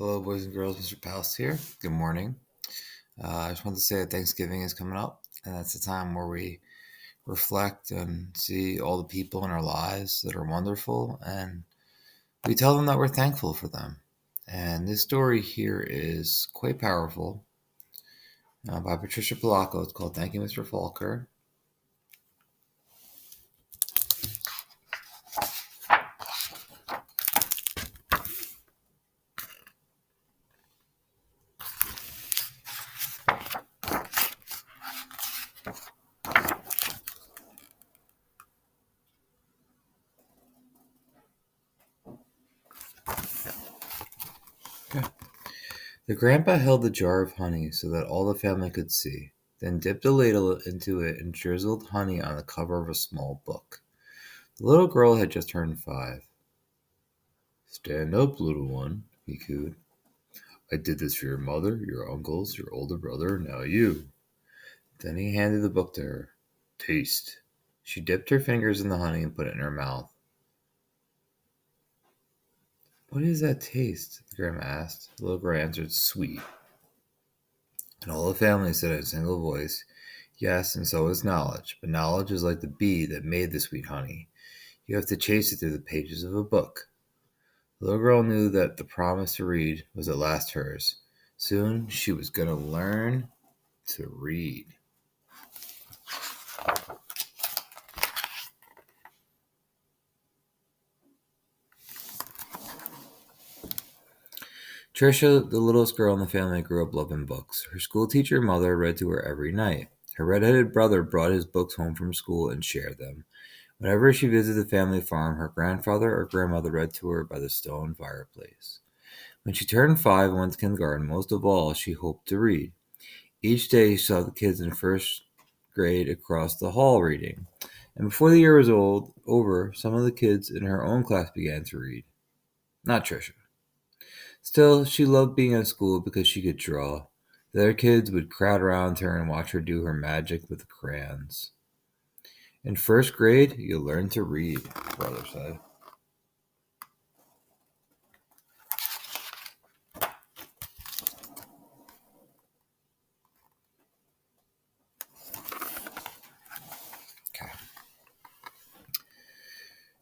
Hello, boys and girls. Mr. Pals here. Good morning. I just wanted to say that Thanksgiving is coming up, and that's the time where we reflect and see all the people in our lives that are wonderful, and we tell them that we're thankful for them. And this story here is quite powerful by Patricia Polacco. It's called Thank You, Mr. Falker. Okay. The grandpa held the jar of honey so that all the family could see, then dipped a ladle into it and drizzled honey on the cover of a small book. The little girl had just turned 5. "Stand up, little one," he cooed. "I did this for your mother, your uncles, your older brother, now you." Then he handed the book to her. "Taste." She dipped her fingers in the honey and put it in her mouth. "What is that taste?" the grandma asked. The little girl answered, "Sweet." And all the family said in a single voice, "Yes, and so is knowledge. But knowledge is like the bee that made the sweet honey. You have to chase it through the pages of a book." The little girl knew that the promise to read was at last hers. Soon she was going to learn to read. Tricia, the littlest girl in the family, grew up loving books. Her school teacher mother read to her every night. Her red-headed brother brought his books home from school and shared them. Whenever she visited the family farm, her grandfather or grandmother read to her by the stone fireplace. When she turned 5 and went to kindergarten, most of all, she hoped to read. Each day she saw the kids in first grade across the hall reading. And before the year was over, some of the kids in her own class began to read. Not Tricia. Still, she loved being at school because she could draw. The other kids would crowd around her and watch her do her magic with crayons. "In first grade, you'll learn to read," brother said. Okay.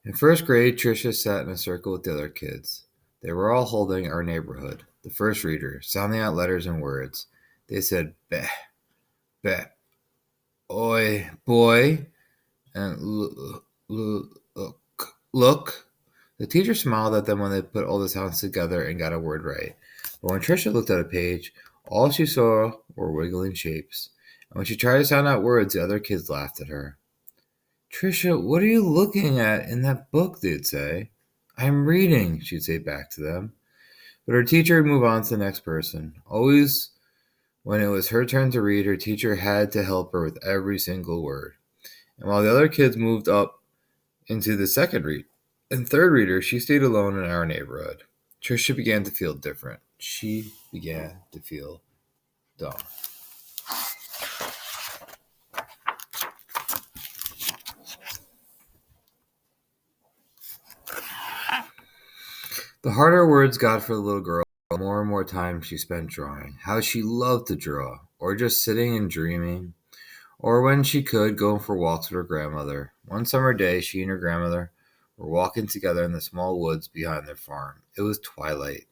In first grade, Tricia sat in a circle with the other kids. They were all holding Our Neighborhood, the first reader, sounding out letters and words. They said "beh, beh, oi, boy," and look. The teacher smiled at them when they put all the sounds together and got a word right. But when Tricia looked at a page, all she saw were wiggling shapes. And when she tried to sound out words, the other kids laughed at her. "Tricia, what are you looking at in that book?" they'd say. "I'm reading," she'd say back to them. But her teacher would move on to the next person. Always, when it was her turn to read, her teacher had to help her with every single word. And while the other kids moved up into the second read and third reader, she stayed alone in Our Neighborhood. Tricia began to feel different. She began to feel dumb. The harder words got for the little girl, the more and more time she spent drawing. How she loved to draw, or just sitting and dreaming, or when she could, going for walks with her grandmother. One summer day, she and her grandmother were walking together in the small woods behind their farm. It was twilight.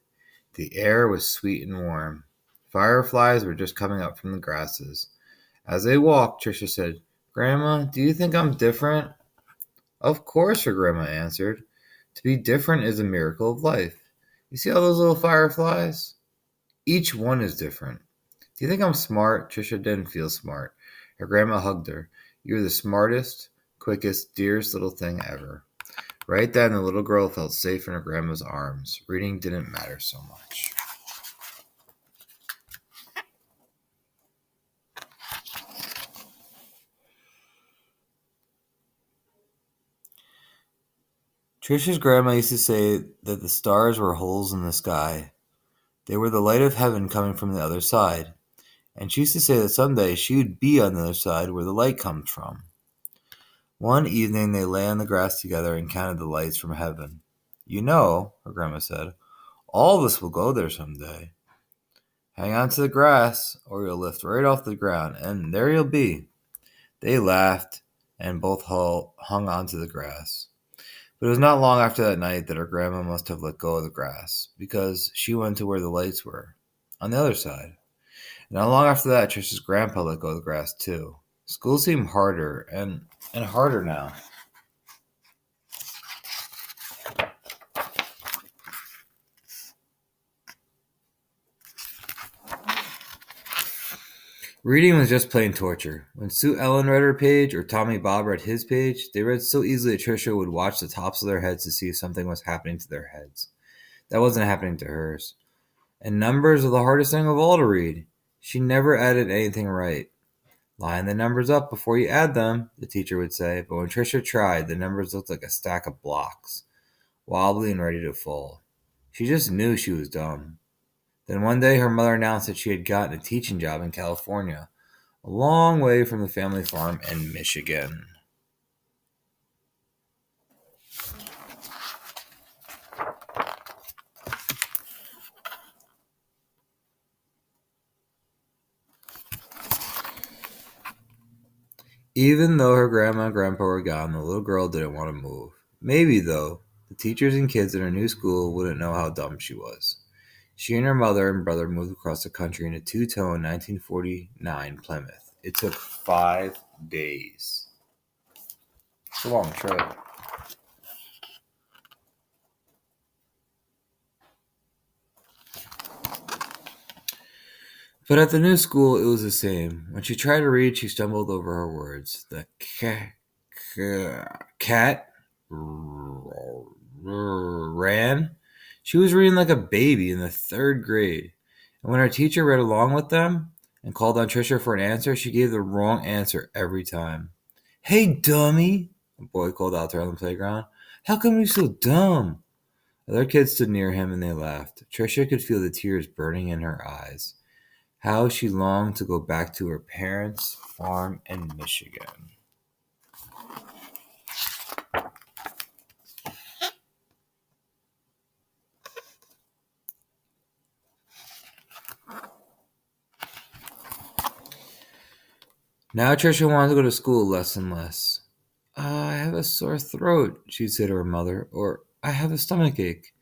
The air was sweet and warm. Fireflies were just coming up from the grasses. As they walked, Tricia said, "Grandma, do you think I'm different?" "Of course," her grandma answered. "To be different is a miracle of life. You see all those little fireflies? Each one is different." "Do you think I'm smart?" Tricia didn't feel smart. Her grandma hugged her. "You're the smartest, quickest, dearest little thing ever." Right then, the little girl felt safe in her grandma's arms. Reading didn't matter so much. Tricia's grandma used to say that the stars were holes in the sky. They were the light of heaven coming from the other side. And she used to say that someday she would be on the other side where the light comes from. One evening they lay on the grass together and counted the lights from heaven. "You know," her grandma said, All of us will go there someday. Hang on to the grass, or you'll lift right off the ground, and there you'll be. They laughed, and both hung onto the grass. But it was not long after that night that her grandma must have let go of the grass, because she went to where the lights were, on the other side. And not long after that, Trisha's grandpa let go of the grass too. School seemed harder and harder now. Reading was just plain torture. When Sue Ellen read her page or Tommy Bob read his page, they read so easily that Trisha would watch the tops of their heads to see if something was happening to their heads. That wasn't happening to hers. And numbers are the hardest thing of all to read. She never added anything right. Line the numbers up before you add them, the teacher would say, but when Trisha tried, the numbers looked like a stack of blocks, wobbly and ready to fall. She just knew she was dumb. Then one day her mother announced that she had gotten a teaching job in California, a long way from the family farm in Michigan. Even though her grandma and grandpa were gone, the little girl didn't want to move. Maybe, though, the teachers and kids in her new school wouldn't know how dumb she was. She and her mother and brother moved across the country in a two-tone 1949 Plymouth. It took 5 days. It's a long trip. But at the new school, it was the same. When she tried to read, she stumbled over her words. The cat ran. She was reading like a baby in the 3rd grade. And when her teacher read along with them and called on Trisha for an answer, she gave the wrong answer every time. "Hey, dummy," a boy called out to her on the playground. "How come you're so dumb?" Other kids stood near him and they laughed. Trisha could feel the tears burning in her eyes. How she longed to go back to her parents' farm in Michigan. Now Trisha wanted to go to school less and less. "I have a sore throat," she'd say to her mother, or "I have a stomach ache."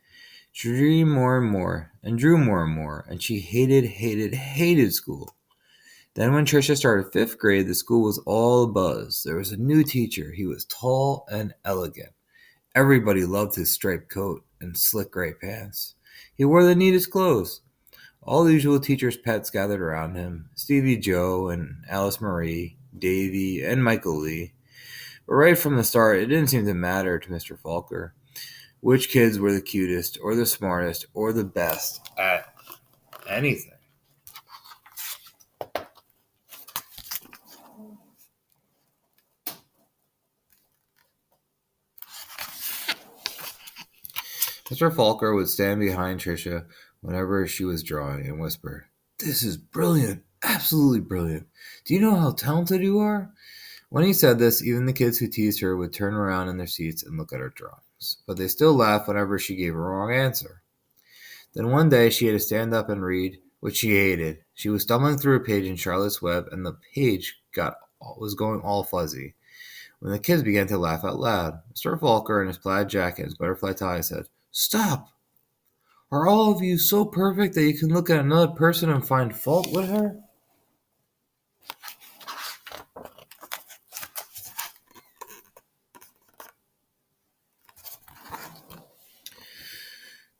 She drew more and more, and drew more and more, and she hated school. Then when Trisha started 5th grade, the school was all abuzz. There was a new teacher. He was tall and elegant. Everybody loved his striped coat and slick gray pants. He wore the neatest clothes. All the usual teachers' pets gathered around him: Stevie Joe and Alice Marie, Davy, and Michael Lee. But right from the start, it didn't seem to matter to Mr. Falker which kids were the cutest or the smartest or the best at anything. Mr. Falker would stand behind Trisha whenever she was drawing and whisper, "This is brilliant, absolutely brilliant. Do you know how talented you are?" When he said this, even the kids who teased her would turn around in their seats and look at her drawings. But they still laughed whenever she gave a wrong answer. Then one day she had to stand up and read, which she hated. She was stumbling through a page in Charlotte's Web, and the page was going all fuzzy. When the kids began to laugh out loud, Mr. Falker in his plaid jacket and his butterfly tie said, "Stop! Are all of you so perfect that you can look at another person and find fault with her?"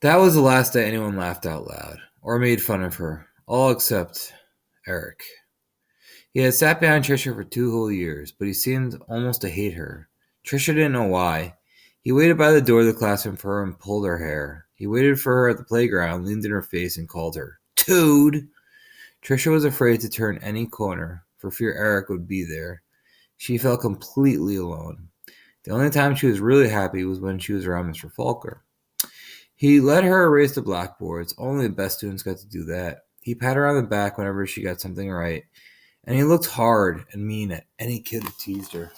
That was the last day anyone laughed out loud or made fun of her, all except Eric. He had sat behind Tricia for 2 whole years, but he seemed almost to hate her. Tricia didn't know why. He waited by the door of the classroom for her and pulled her hair. He waited for her at the playground, leaned in her face, and called her "Toad." Tricia was afraid to turn any corner, for fear Eric would be there. She felt completely alone. The only time she was really happy was when she was around Mr. Falker. He let her erase the blackboards. Only the best students got to do that. He patted her on the back whenever she got something right, and he looked hard and mean at any kid who teased her.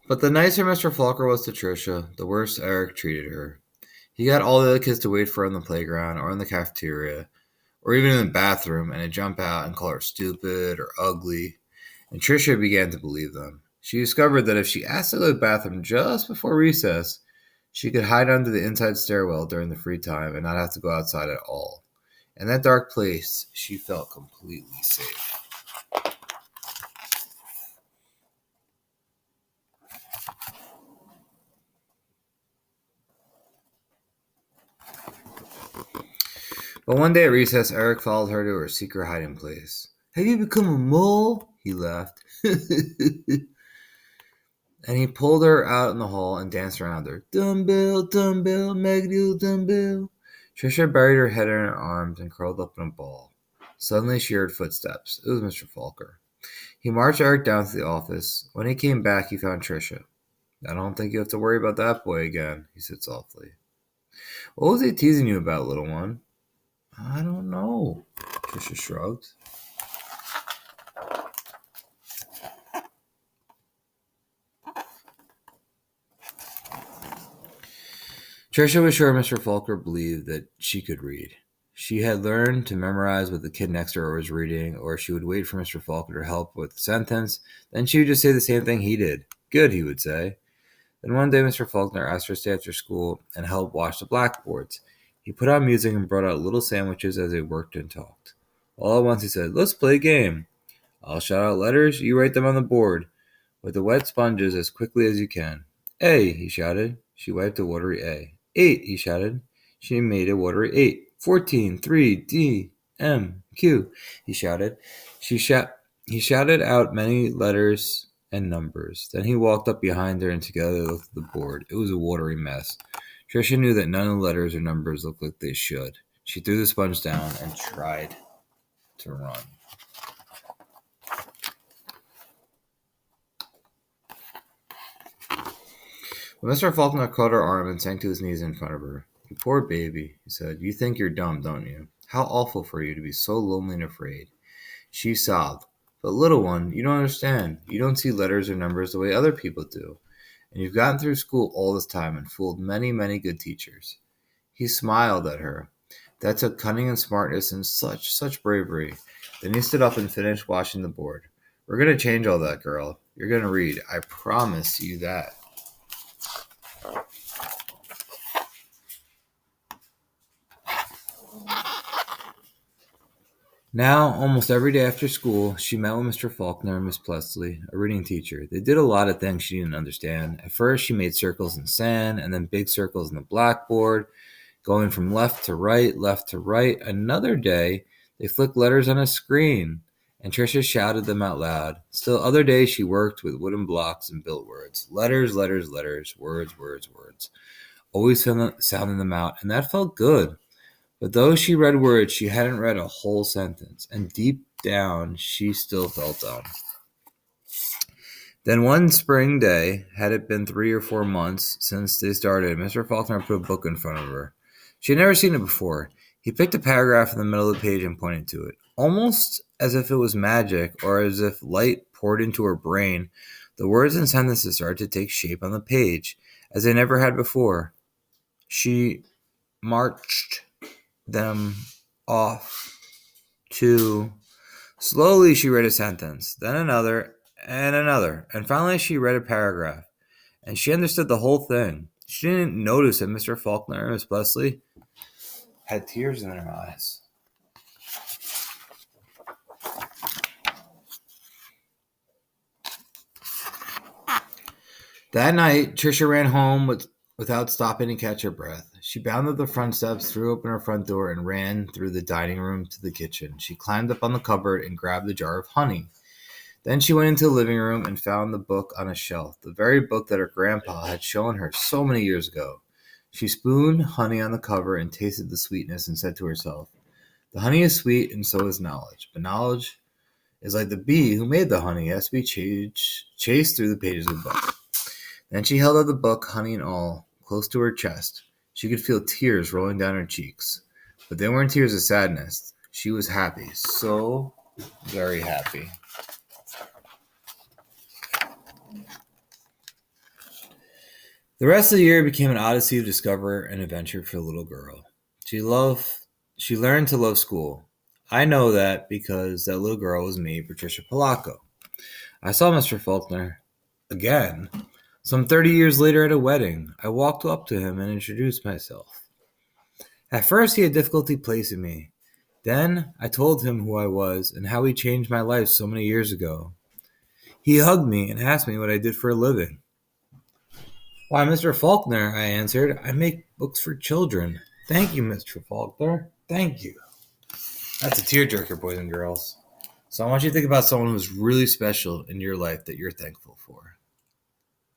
But the nicer Mr. Falker was to Tricia, the worse Eric treated her. He got all the other kids to wait for her on the playground or in the cafeteria or even in the bathroom and he'd jump out and call her stupid or ugly. And Tricia began to believe them. She discovered that if she asked to go to the bathroom just before recess, she could hide under the inside stairwell during the free time and not have to go outside at all. In that dark place, she felt completely safe. But one day at recess, Eric followed her to her secret hiding place. Have you become a mole? He laughed. And he pulled her out in the hall and danced around her. Dumbbell, dumbbell, Magneto dumbbell. Tricia buried her head in her arms and curled up in a ball. Suddenly she heard footsteps. It was Mr. Falker. He marched Eric down to the office. When he came back, he found Tricia. I don't think you have to worry about that boy again, he said softly. What was he teasing you about, little one? I don't know, Tricia shrugged. Tricia was sure Mr. Falker believed that she could read. She had learned to memorize what the kid next to her was reading, or she would wait for Mr. Falker to help with the sentence. Then she would just say the same thing he did. Good, he would say. Then one day Mr. Faulkner asked her to stay after school and help wash the blackboards. He put on music and brought out little sandwiches as they worked and talked. All at once he said, let's play a game. I'll shout out letters, you write them on the board with the wet sponges as quickly as you can. A, he shouted. She wiped a watery A. 8, he shouted. She made a watery 8. 14, 3, D, M, Q, he shouted. He shouted out many letters and numbers. Then he walked up behind her and together they looked at the board. It was a watery mess. Tricia knew that none of the letters or numbers looked like they should. She threw the sponge down and tried to run. But Mr. Faulkner caught her arm and sank to his knees in front of her. You poor baby, he said. You think you're dumb, don't you? How awful for you to be so lonely and afraid. She sobbed. But little one, you don't understand. You don't see letters or numbers the way other people do. And you've gotten through school all this time and fooled many, many good teachers. He smiled at her. That took cunning and smartness and such bravery. Then he stood up and finished washing the board. We're going to change all that, girl. You're going to read. I promise you that. Now, almost every day after school, she met with Mr. Faulkner and Miss Plessley, a reading teacher. They did a lot of things she didn't understand. At first, she made circles in sand, and then big circles in the blackboard, going from left to right, left to right. Another day, they flicked letters on a screen, and Tricia shouted them out loud. Still other days, she worked with wooden blocks and built words. Letters, letters, letters, words, words, words. Always sounding them out, and that felt good. But though she read words, she hadn't read a whole sentence, and deep down she still felt dumb. Then one spring day, had it been 3 or 4 months since they started, Mr. Faulkner put a book in front of her. She had never seen it before. He picked a paragraph in the middle of the page and pointed to it. Almost as if it was magic, or as if light poured into her brain, the words and sentences started to take shape on the page, as they never had before. She marched them off to... Slowly she read a sentence, then another, and finally she read a paragraph, and she understood the whole thing. She didn't notice that Mr. Faulkner and Miss Plessley had tears in their eyes. That night, Tricia ran home without stopping to catch her breath. She bounded the front steps, threw open her front door, and ran through the dining room to the kitchen. She climbed up on the cupboard and grabbed a jar of honey. Then she went into the living room and found the book on a shelf, the very book that her grandpa had shown her so many years ago. She spooned honey on the cover and tasted the sweetness and said to herself, the honey is sweet and so is knowledge, but knowledge is like the bee who made the honey. It has to be chased through the pages of the book. Then she held out the book, honey and all, close to her chest. She could feel tears rolling down her cheeks. But they weren't tears of sadness. She was happy, so very happy. The rest of the year became an odyssey of discover and adventure for the little girl. She loved she learned to love school. I know that because that little girl was me, Patricia Polacco. I saw Mr. Faulkner again some 30 years later at a wedding. I walked up to him and introduced myself. At first, he had difficulty placing me. Then, I told him who I was and how he changed my life so many years ago. He hugged me and asked me what I did for a living. Why, Mr. Faulkner, I answered, I make books for children. Thank you, Mr. Faulkner. Thank you. That's a tearjerker, boys and girls. So I want you to think about someone who's really special in your life that you're thankful for.